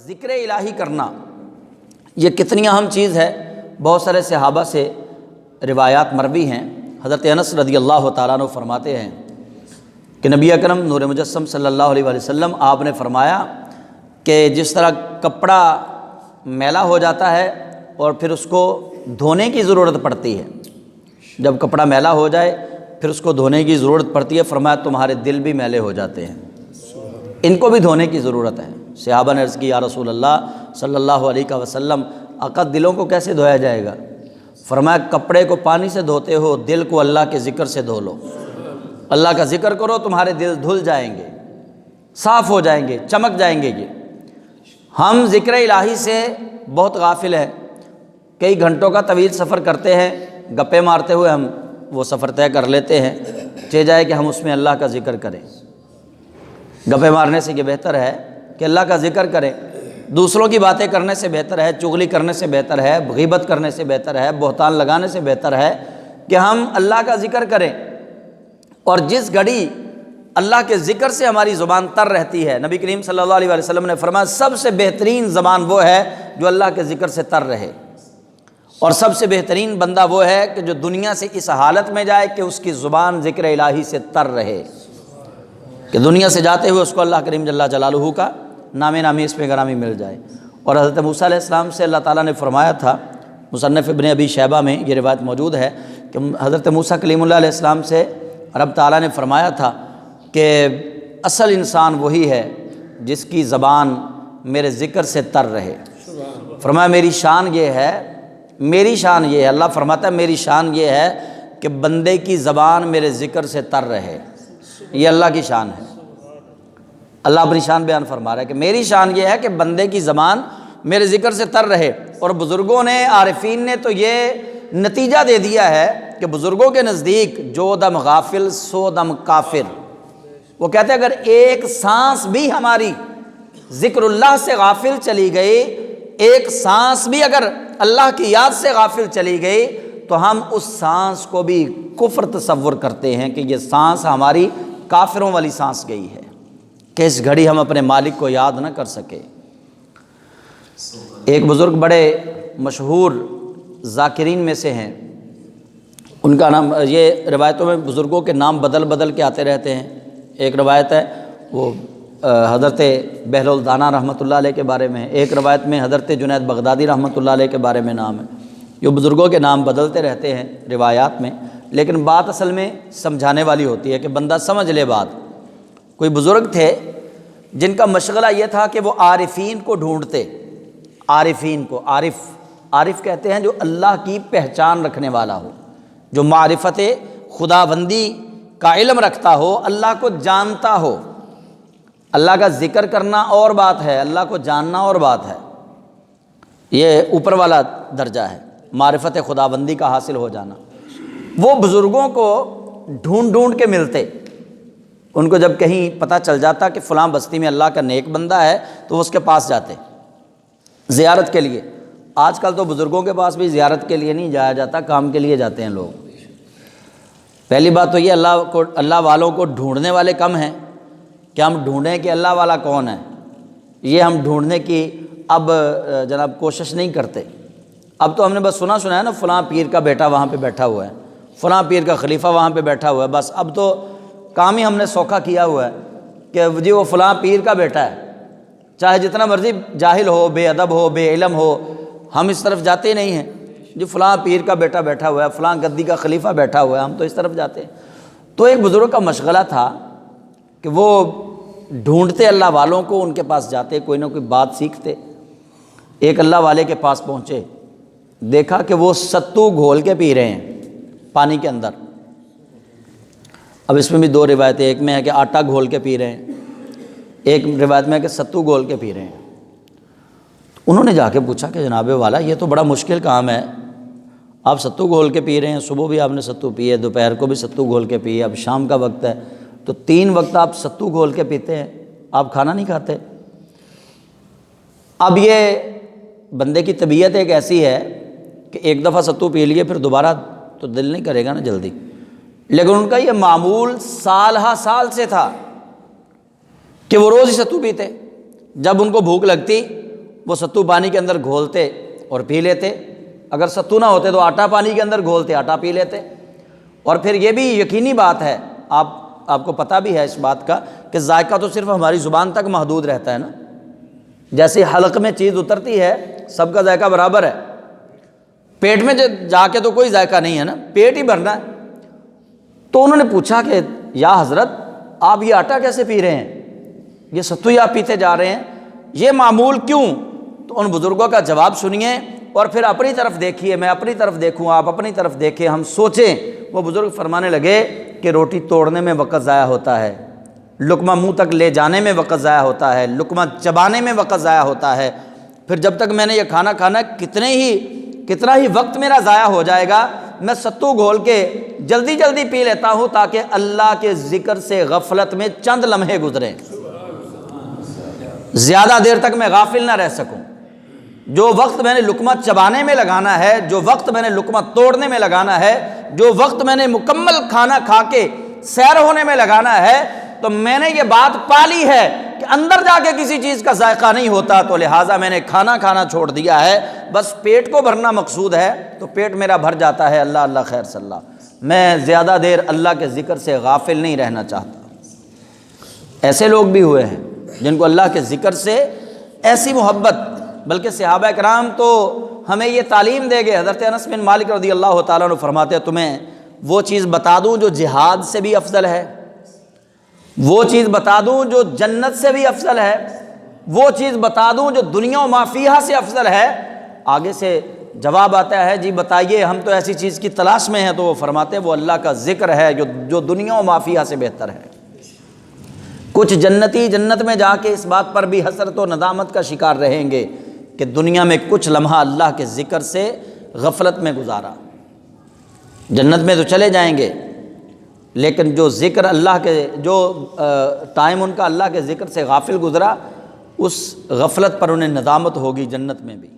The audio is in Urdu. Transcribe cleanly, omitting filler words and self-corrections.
ذکر الہی کرنا یہ کتنی اہم چیز ہے۔ بہت سارے صحابہ سے روایات مروی ہیں۔ حضرت انس رضی اللہ تعالیٰ عنہ فرماتے ہیں کہ نبی اکرم نور مجسم صلی اللہ علیہ وآلہ وسلم آپ نے فرمایا کہ جس طرح کپڑا میلا ہو جاتا ہے اور پھر اس کو دھونے کی ضرورت پڑتی ہے، جب کپڑا میلا ہو جائے پھر اس کو دھونے کی ضرورت پڑتی ہے، فرمایا تمہارے دل بھی میلے ہو جاتے ہیں، ان کو بھی دھونے کی ضرورت ہے۔ صحابہ نے عرض کی یا رسول اللہ صلی اللہ علیہ وسلم آقا دلوں کو کیسے دھویا جائے گا؟ فرمایا کپڑے کو پانی سے دھوتے ہو، دل کو اللہ کے ذکر سے دھو لو، اللہ کا ذکر کرو، تمہارے دل دھل جائیں گے، صاف ہو جائیں گے، چمک جائیں گے۔ ہم ذکر الہی سے بہت غافل ہیں، کئی گھنٹوں کا طویل سفر کرتے ہیں، گپے مارتے ہوئے ہم وہ سفر طے کر لیتے ہیں، چاہے جائے کہ ہم اس میں اللہ کا ذکر کریں۔ گپے مارنے سے یہ بہتر ہے کہ اللہ کا ذکر کریں، دوسروں کی باتیں کرنے سے بہتر ہے، چغلی کرنے سے بہتر ہے، غیبت کرنے سے بہتر ہے، بہتان لگانے سے بہتر ہے کہ ہم اللہ کا ذکر کریں۔ اور جس گھڑی اللہ کے ذکر سے ہماری زبان تر رہتی ہے، نبی کریم صلی اللہ علیہ وسلم نے فرمایا سب سے بہترین زبان وہ ہے جو اللہ کے ذکر سے تر رہے، اور سب سے بہترین بندہ وہ ہے کہ جو دنیا سے اس حالت میں جائے کہ اس کی زبان ذکر الہی سے تر رہے، کہ دنیا سے جاتے ہوئے اس کو اللہ کریم جل جلالہ کا نام نامی اس پہ گرامی مل جائے۔ اور حضرت موسیٰ علیہ السلام سے اللہ تعالیٰ نے فرمایا تھا، مصنف ابن ابی شیبہ میں یہ روایت موجود ہے کہ حضرت موسیٰ کلیم اللہ علیہ السلام سے رب تعالیٰ نے فرمایا تھا کہ اصل انسان وہی ہے جس کی زبان میرے ذکر سے تر رہے۔ فرمایا میری شان یہ ہے، میری شان یہ ہے، اللہ فرماتا ہے میری شان یہ ہے کہ بندے کی زبان میرے ذکر سے تر رہے، یہ اللہ کی شان ہے۔ اللہ اپنی شان بیان فرما رہا ہے کہ میری شان یہ ہے کہ بندے کی زبان میرے ذکر سے تر رہے۔ اور بزرگوں نے، عارفین نے تو یہ نتیجہ دے دیا ہے کہ بزرگوں کے نزدیک جو دم غافل سو دم کافر، وہ کہتے ہیں اگر ایک سانس بھی ہماری ذکر اللہ سے غافل چلی گئی، ایک سانس بھی اگر اللہ کی یاد سے غافل چلی گئی تو ہم اس سانس کو بھی کفر تصور کرتے ہیں کہ یہ سانس ہماری کافروں والی سانس گئی ہے، کہ اس گھڑی ہم اپنے مالک کو یاد نہ کر سکے۔ ایک بزرگ بڑے مشہور ذاکرین میں سے ہیں، ان کا نام، یہ روایتوں میں بزرگوں کے نام بدل بدل کے آتے رہتے ہیں۔ ایک روایت ہے وہ حضرت بہلول دانا رحمۃ اللہ علیہ کے بارے میں ہے، ایک روایت میں حضرت جنید بغدادی رحمۃ اللہ علیہ کے بارے میں نام ہے۔ جو بزرگوں کے نام بدلتے رہتے ہیں روایات میں، لیکن بات اصل میں سمجھانے والی ہوتی ہے کہ بندہ سمجھ لے بات۔ کوئی بزرگ تھے جن کا مشغلہ یہ تھا کہ وہ عارفین کو ڈھونڈتے، عارفین کو، عارف کہتے ہیں جو اللہ کی پہچان رکھنے والا ہو، جو معرفت خداوندی کا علم رکھتا ہو، اللہ کو جانتا ہو۔ اللہ کا ذکر کرنا اور بات ہے، اللہ کو جاننا اور بات ہے، یہ اوپر والا درجہ ہے، معرفت خداوندی کا حاصل ہو جانا۔ وہ بزرگوں کو ڈھونڈ ڈھونڈ کے ملتے، ان کو جب کہیں پتہ چل جاتا کہ فلاں بستی میں اللہ کا نیک بندہ ہے تو وہ اس کے پاس جاتے زیارت کے لیے۔ آج کل تو بزرگوں کے پاس بھی زیارت کے لیے نہیں جایا جاتا، کام کے لیے جاتے ہیں لوگ۔ پہلی بات تو یہ اللہ والوں کو ڈھونڈنے والے کم ہیں کہ ہم ڈھونڈیں کہ اللہ والا کون ہے، یہ ہم ڈھونڈنے کی اب جناب کوشش نہیں کرتے۔ اب تو ہم نے بس سنا ہے نا فلاں پیر کا بیٹا وہاں پہ بیٹھا ہوا ہے، فلاں پیر کا خلیفہ وہاں پہ بیٹھا ہوا ہے، بس اب تو کام ہی ہم نے سوکھا کیا ہوا ہے کہ جی وہ فلاں پیر کا بیٹا ہے، چاہے جتنا مرضی جاہل ہو، بے ادب ہو، بے علم ہو، ہم اس طرف جاتے نہیں ہیں۔ جو فلاں پیر کا بیٹا بیٹھا ہوا ہے، فلاں گدی کا خلیفہ بیٹھا ہوا ہے، ہم تو اس طرف جاتے ہیں۔ تو ایک بزرگ کا مشغلہ تھا کہ وہ ڈھونڈتے اللہ والوں کو، ان کے پاس جاتے، کوئی نہ کوئی بات سیکھتے۔ ایک اللہ والے کے پاس پہنچے، دیکھا کہ وہ ستو گھول کے پی رہے ہیں پانی کے اندر۔ اب اس میں بھی دو روایتیں، ایک میں ہے کہ آٹا گھول کے پی رہے ہیں، ایک روایت میں ہے کہ ستو گھول کے پی رہے ہیں۔ انہوں نے جا کے پوچھا کہ جناب والا یہ تو بڑا مشکل کام ہے، آپ ستو گھول کے پی رہے ہیں، صبح بھی آپ نے ستو پیے، دوپہر کو بھی ستو گھول کے پیے، اب شام کا وقت ہے، تو 3 وقت آپ ستو گھول کے پیتے ہیں، آپ کھانا نہیں کھاتے۔ اب یہ بندے کی طبیعت ایک ایسی ہے کہ ایک دفعہ ستو پی لیے پھر دوبارہ تو دل نہیں کرے گا نا جلدی، لیکن ان کا یہ معمول سال ہا سال سے تھا کہ وہ روز ہی ستو پیتے۔ جب ان کو بھوک لگتی وہ ستو پانی کے اندر گھولتے اور پی لیتے، اگر ستو نہ ہوتے تو آٹا پانی کے اندر گھولتے آٹا پی لیتے۔ اور پھر یہ بھی یقینی بات ہے، آپ کو پتہ بھی ہے اس بات کا کہ ذائقہ تو صرف ہماری زبان تک محدود رہتا ہے نا، جیسے حلق میں چیز اترتی ہے سب کا ذائقہ برابر ہے، پیٹ میں جا کے تو کوئی ذائقہ نہیں ہے نا، پیٹ ہی بھرنا ہے۔ تو انہوں نے پوچھا کہ یا حضرت آپ یہ آٹا کیسے پی رہے ہیں، یہ ستو آپ پیتے جا رہے ہیں، یہ معمول کیوں؟ تو ان بزرگوں کا جواب سنیے اور پھر اپنی طرف دیکھیے، میں اپنی طرف دیکھوں، آپ اپنی طرف دیکھیں، ہم سوچیں۔ وہ بزرگ فرمانے لگے کہ روٹی توڑنے میں وقت ضائع ہوتا ہے، لقمہ منہ تک لے جانے میں وقت ضائع ہوتا ہے، لقمہ چبانے میں وقت ضائع ہوتا ہے، پھر جب تک میں نے یہ کھانا کھانا کتنا ہی وقت میرا ضائع ہو جائے گا، میں ستو گھول کے جلدی جلدی پی لیتا ہوں تاکہ اللہ کے ذکر سے غفلت میں چند لمحے گزریں، زیادہ دیر تک میں غافل نہ رہ سکوں۔ جو وقت میں نے لقمہ چبانے میں لگانا ہے، جو وقت میں نے لقمہ توڑنے میں لگانا ہے، جو وقت میں نے مکمل کھانا کھا کے سیر ہونے میں لگانا ہے، تو میں نے یہ بات پالی ہے کہ اندر جا کے کسی چیز کا ذائقہ نہیں ہوتا، تو لہٰذا میں نے کھانا چھوڑ دیا ہے، بس پیٹ کو بھرنا مقصود ہے، تو پیٹ میرا بھر جاتا ہے، اللہ اللہ خیر صلی اللہ، میں زیادہ دیر اللہ کے ذکر سے غافل نہیں رہنا چاہتا۔ ایسے لوگ بھی ہوئے ہیں جن کو اللہ کے ذکر سے ایسی محبت، بلکہ صحابہ کرام تو ہمیں یہ تعلیم دے گئے۔ حضرت انس بن مالک رضی اللہ تعالیٰ عنہ فرماتے ہیں تمہیں وہ چیز بتا دوں جو جہاد سے بھی افضل ہے، وہ چیز بتا دوں جو جنت سے بھی افضل ہے، وہ چیز بتا دوں جو دنیا و ما فیہا سے افضل ہے۔ آگے سے جواب آتا ہے جی بتائیے، ہم تو ایسی چیز کی تلاش میں ہیں، تو وہ فرماتے ہیں وہ اللہ کا ذکر ہے جو دنیا و ما فیہا سے بہتر ہے۔ کچھ جنتی جنت میں جا کے اس بات پر بھی حسرت و ندامت کا شکار رہیں گے کہ دنیا میں کچھ لمحہ اللہ کے ذکر سے غفلت میں گزارا۔ جنت میں تو چلے جائیں گے، لیکن جو ذکر اللہ کے جو ٹائم ان کا اللہ کے ذکر سے غافل گزرا، اس غفلت پر انہیں ندامت ہوگی جنت میں بھی۔